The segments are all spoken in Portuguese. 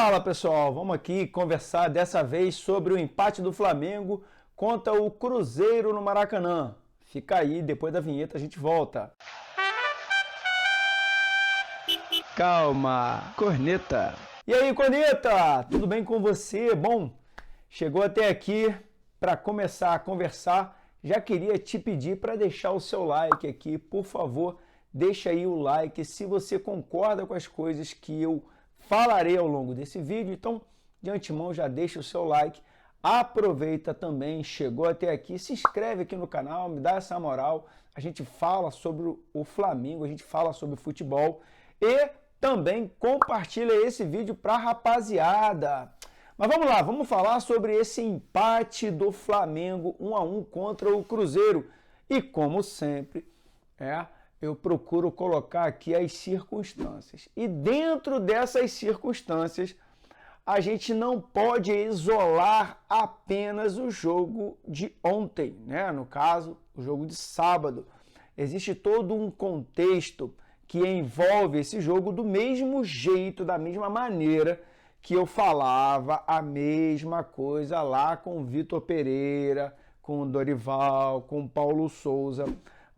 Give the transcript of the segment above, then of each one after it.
Fala pessoal, vamos aqui conversar dessa vez sobre o empate do Flamengo contra o Cruzeiro no Maracanã. Fica aí, depois da vinheta a gente volta. Calma, corneta. E aí, corneta, tudo bem com você? Bom, chegou até aqui para começar a conversar. Já queria te pedir para deixar o seu like aqui, por favor, deixa aí o like se você concorda com as coisas que eu falarei ao longo desse vídeo. Então, de antemão, já deixa o seu like. Aproveita também, chegou até aqui, se inscreve aqui no canal, me dá essa moral. A gente fala sobre o Flamengo, a gente fala sobre futebol e também compartilha esse vídeo para a rapaziada. Mas vamos lá, vamos falar sobre esse empate do Flamengo 1-1 contra o Cruzeiro. E como sempre, eu procuro colocar aqui as circunstâncias. E dentro dessas circunstâncias, a gente não pode isolar apenas o jogo de ontem, né? No caso, o jogo de sábado. Existe todo um contexto que envolve esse jogo do mesmo jeito, da mesma maneira que eu falava a mesma coisa lá com o Vitor Pereira, com o Dorival, com o Paulo Souza.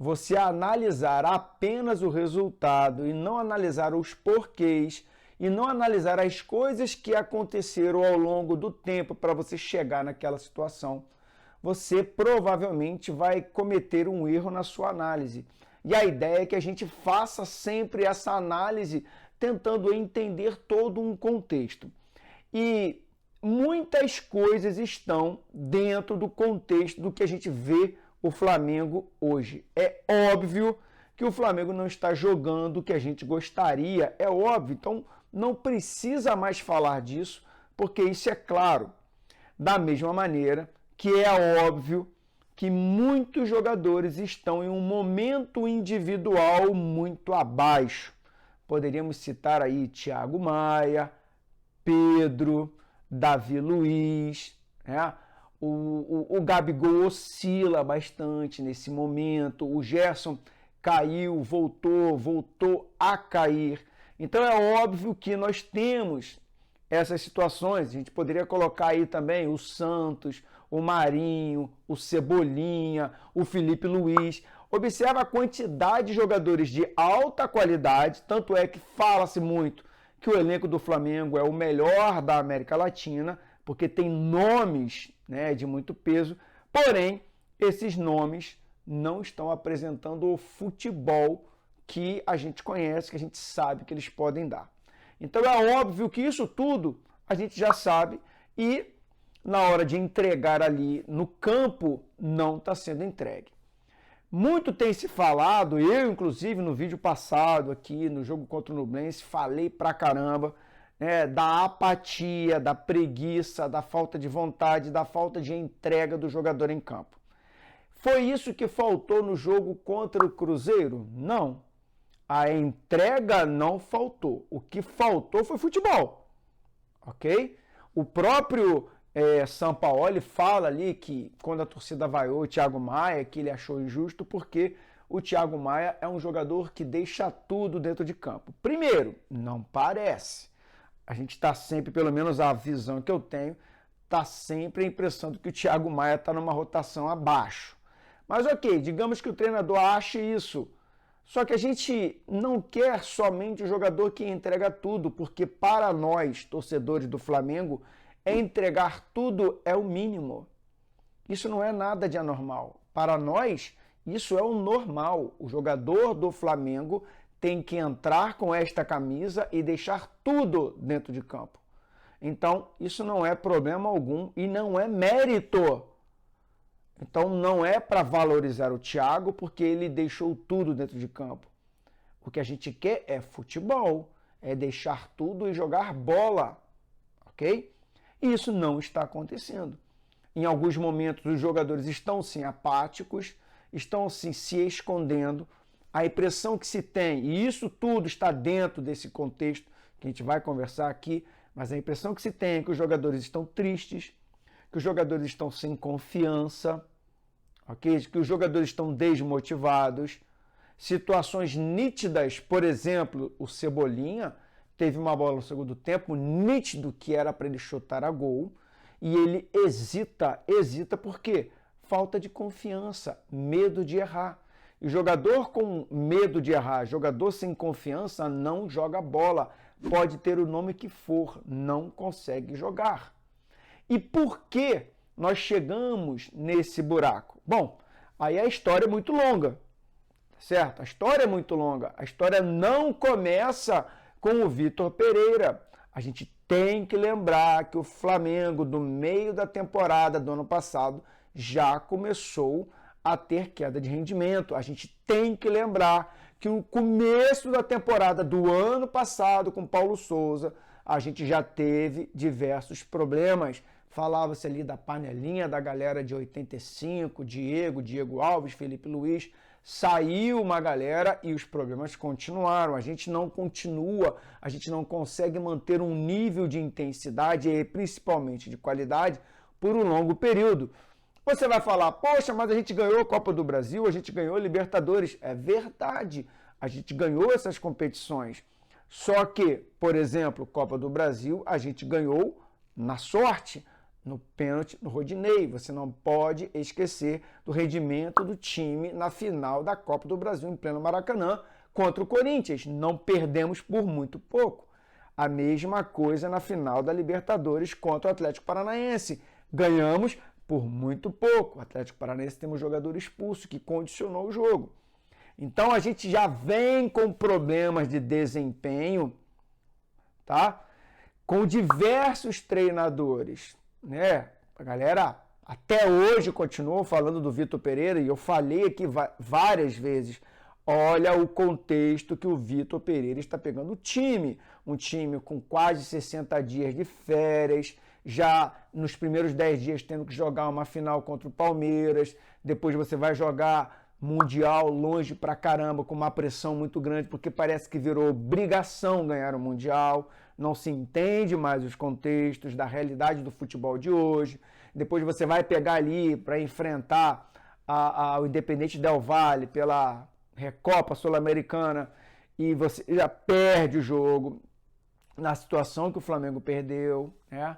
Você analisar apenas o resultado e não analisar os porquês e não analisar as coisas que aconteceram ao longo do tempo para você chegar naquela situação, você provavelmente vai cometer um erro na sua análise. E a ideia é que a gente faça sempre essa análise tentando entender todo um contexto. E muitas coisas estão dentro do contexto do que a gente vê o Flamengo hoje. É óbvio que o Flamengo não está jogando o que a gente gostaria, é óbvio, então não precisa mais falar disso, porque isso é claro. Da mesma maneira que é óbvio que muitos jogadores estão em um momento individual muito abaixo. Poderíamos citar aí Thiago Maia, Pedro, Davi Luiz, né? O Gabigol oscila bastante nesse momento, o Gerson caiu, voltou a cair. Então é óbvio que nós temos essas situações. A gente poderia colocar aí também o Santos, o Marinho, o Cebolinha, o Felipe Luiz. Observa a quantidade de jogadores de alta qualidade, tanto é que fala-se muito que o elenco do Flamengo é o melhor da América Latina, porque tem nomes, né, de muito peso, porém, esses nomes não estão apresentando o futebol que a gente conhece, que a gente sabe que eles podem dar. Então é óbvio que isso tudo a gente já sabe e na hora de entregar ali no campo não está sendo entregue. Muito tem se falado, eu inclusive no vídeo passado aqui no jogo contra o Nublense falei pra caramba, da apatia, da preguiça, da falta de vontade, da falta de entrega do jogador em campo. Foi isso que faltou no jogo contra o Cruzeiro? Não. A entrega não faltou. O que faltou foi futebol. Ok? O próprio Sampaoli fala ali que quando a torcida vaiou o Thiago Maia, que ele achou injusto, porque o Thiago Maia é um jogador que deixa tudo dentro de campo. Primeiro, não parece. A gente está sempre, pelo menos a visão que eu tenho, está sempre a impressão de que o Thiago Maia está numa rotação abaixo. Mas ok, digamos que o treinador ache isso. Só que a gente não quer somente o jogador que entrega tudo, porque para nós, torcedores do Flamengo, entregar tudo é o mínimo. Isso não é nada de anormal. Para nós, isso é o normal. O jogador do Flamengo tem que entrar com esta camisa e deixar tudo dentro de campo. Então, isso não é problema algum e não é mérito. Então, não é para valorizar o Thiago porque ele deixou tudo dentro de campo. O que a gente quer é futebol, é deixar tudo e jogar bola, ok? E isso não está acontecendo. Em alguns momentos, os jogadores estão, sim, apáticos, estão, sim, se escondendo. A impressão que se tem, e isso tudo está dentro desse contexto que a gente vai conversar aqui, mas a impressão que se tem é que os jogadores estão tristes, que os jogadores estão sem confiança, ok? Que os jogadores estão desmotivados. Situações nítidas, por exemplo, o Cebolinha teve uma bola no segundo tempo, nítido que era para ele chutar a gol, e ele hesita por quê? Falta de confiança, medo de errar. E jogador com medo de errar, jogador sem confiança, não joga bola. Pode ter o nome que for, não consegue jogar. E por que nós chegamos nesse buraco? Bom, aí a história é muito longa, certo? A história é muito longa. A história não começa com o Vitor Pereira. A gente tem que lembrar que o Flamengo, no meio da temporada do ano passado, já começou a ter queda de rendimento. A gente tem que lembrar que no começo da temporada do ano passado, com Paulo Souza, a gente já teve diversos problemas. Falava-se ali da panelinha da galera de 85, Diego Alves, Felipe Luiz. Saiu uma galera e os problemas continuaram. A gente não continua, a gente não consegue manter um nível de intensidade e principalmente de qualidade por um longo período. Você vai falar, poxa, mas a gente ganhou a Copa do Brasil, a gente ganhou a Libertadores. É verdade, a gente ganhou essas competições. Só que, por exemplo, Copa do Brasil, a gente ganhou na sorte, no pênalti no Rodinei. Você não pode esquecer do rendimento do time na final da Copa do Brasil, em pleno Maracanã, contra o Corinthians. Não perdemos por muito pouco. A mesma coisa na final da Libertadores contra o Atlético Paranaense. Ganhamos por muito pouco. O Atlético Paranaense tem um jogador expulso que condicionou o jogo. Então a gente já vem com problemas de desempenho, tá? Com diversos treinadores, né? A galera até hoje continua falando do Vitor Pereira e eu falei aqui várias vezes. Olha o contexto que o Vitor Pereira está pegando o time. Um time com quase 60 dias de férias, já nos primeiros 10 dias tendo que jogar uma final contra o Palmeiras, depois você vai jogar Mundial longe pra caramba, com uma pressão muito grande, porque parece que virou obrigação ganhar o Mundial, não se entende mais os contextos da realidade do futebol de hoje. Depois você vai pegar ali para enfrentar o Independente Del Valle pela Recopa Sul-Americana e você já perde o jogo na situação que o Flamengo perdeu, né?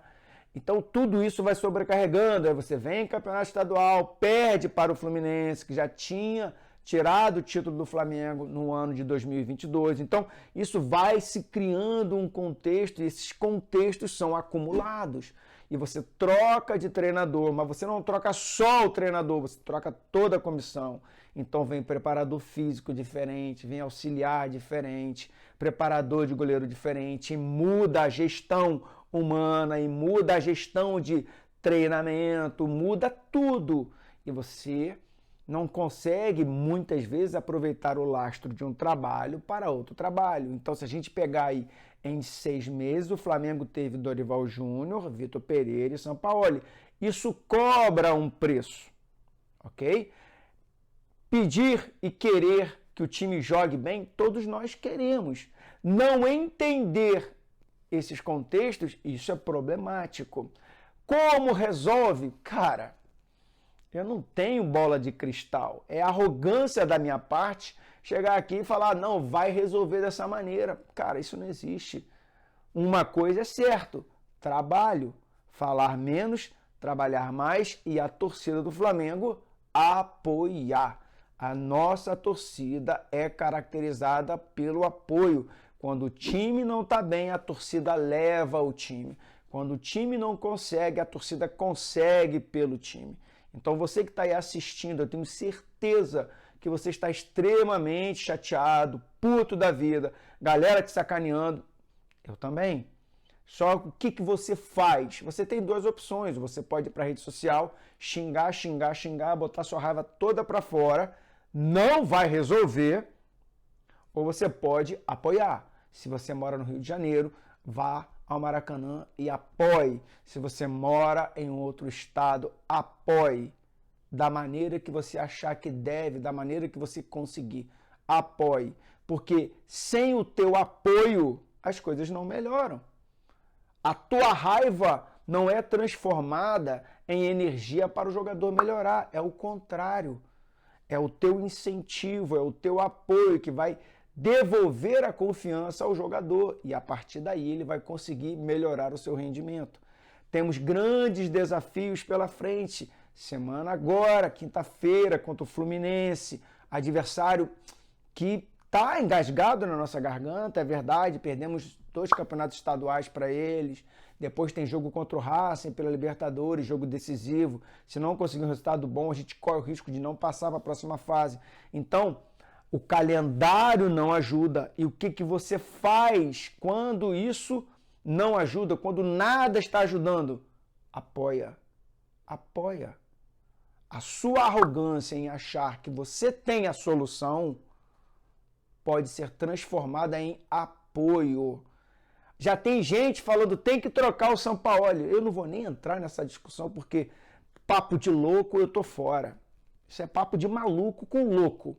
Então tudo isso vai sobrecarregando, aí você vem em campeonato estadual, perde para o Fluminense, que já tinha tirado o título do Flamengo no ano de 2022. Então isso vai se criando um contexto e esses contextos são acumulados. E você troca de treinador, mas você não troca só o treinador, você troca toda a comissão. Então vem preparador físico diferente, vem auxiliar diferente, preparador de goleiro diferente, e muda a gestão humana e muda a gestão de treinamento, muda tudo. E você não consegue, muitas vezes, aproveitar o lastro de um trabalho para outro trabalho. Então, se a gente pegar aí em 6 meses, o Flamengo teve Dorival Júnior, Vitor Pereira e Sampaoli. Isso cobra um preço, ok? Pedir e querer que o time jogue bem, todos nós queremos. Não entender esses contextos, isso é problemático. Como resolve? Cara, eu não tenho bola de cristal. É arrogância da minha parte chegar aqui e falar, não, vai resolver dessa maneira. Cara, isso não existe. Uma coisa é certo, trabalho, falar menos, trabalhar mais e a torcida do Flamengo apoiar. A nossa torcida é caracterizada pelo apoio. Quando o time não está bem, a torcida leva o time. Quando o time não consegue, a torcida consegue pelo time. Então você que está aí assistindo, eu tenho certeza que você está extremamente chateado, puto da vida, galera te sacaneando. Eu também. Só o que você faz? Você tem duas opções. Você pode ir para a rede social, xingar, botar sua raiva toda para fora, não vai resolver, ou você pode apoiar. Se você mora no Rio de Janeiro, vá ao Maracanã e apoie. Se você mora em outro estado, apoie. Da maneira que você achar que deve, da maneira que você conseguir. Apoie. Porque sem o teu apoio, as coisas não melhoram. A tua raiva não é transformada em energia para o jogador melhorar. É o contrário. É o teu incentivo, é o teu apoio que vai devolver a confiança ao jogador e a partir daí ele vai conseguir melhorar o seu rendimento. Temos grandes desafios pela frente. Semana agora, quinta-feira, contra o Fluminense, adversário que está engasgado na nossa garganta, é verdade, perdemos 2 campeonatos estaduais para eles, depois tem jogo contra o Racing pela Libertadores, jogo decisivo. Se não conseguir um resultado bom, a gente corre o risco de não passar para a próxima fase. Então, o calendário não ajuda. E o que você faz quando isso não ajuda, quando nada está ajudando? Apoia. Apoia. A sua arrogância em achar que você tem a solução pode ser transformada em apoio. Já tem gente falando tem que trocar o Sampaoli. Eu não vou nem entrar nessa discussão porque papo de louco eu tô fora. Isso é papo de maluco com louco.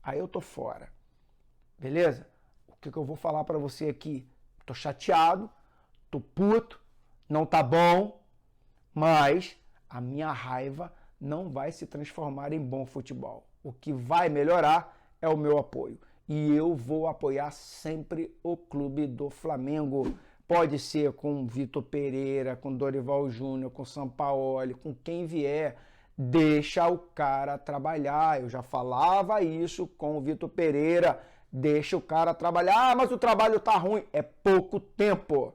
Aí eu tô fora. Beleza? O que eu vou falar para você aqui? Tô chateado, tô puto, não tá bom, mas a minha raiva não vai se transformar em bom futebol. O que vai melhorar é o meu apoio. E eu vou apoiar sempre o clube do Flamengo. Pode ser com Vitor Pereira, com Dorival Júnior, com Sampaoli, com quem vier. Deixa o cara trabalhar. Eu já falava isso com o Vitor Pereira. Deixa o cara trabalhar. Ah, mas o trabalho tá ruim. É pouco tempo.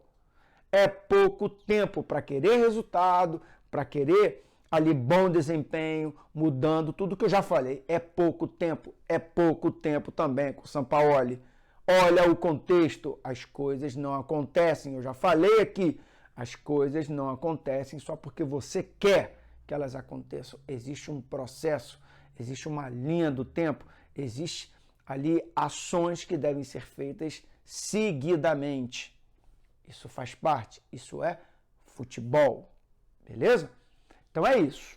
É pouco tempo para querer resultado, para querer ali bom desempenho, mudando tudo que eu já falei. É pouco tempo também com o Sampaoli. Olha o contexto, as coisas não acontecem. Eu já falei aqui, as coisas não acontecem só porque você quer que elas aconteçam. Existe um processo, existe uma linha do tempo, existe ali ações que devem ser feitas seguidamente. Isso faz parte, isso é futebol, beleza? Então é isso.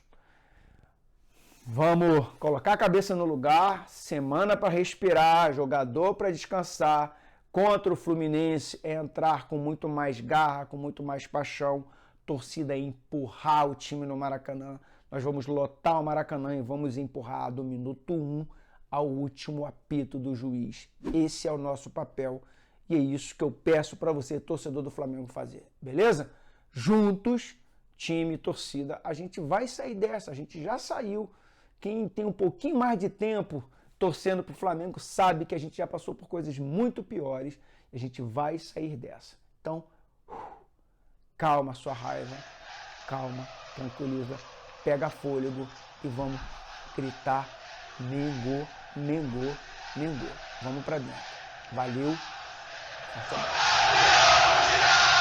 Vamos colocar a cabeça no lugar, semana para respirar, jogador para descansar. Contra o Fluminense é entrar com muito mais garra, com muito mais paixão. Torcida é empurrar o time no Maracanã. Nós vamos lotar o Maracanã e vamos empurrar do minuto 1 ao último apito do juiz. Esse é o nosso papel e é isso que eu peço para você, torcedor do Flamengo, fazer. Beleza? Juntos, time, torcida, a gente vai sair dessa, a gente já saiu. Quem tem um pouquinho mais de tempo torcendo para o Flamengo sabe que a gente já passou por coisas muito piores e a gente vai sair dessa. Então, calma a sua raiva, calma, tranquiliza, pega fôlego e vamos gritar Mengô, Mengô, Mengô. Vamos para dentro. Valeu, forte abraço.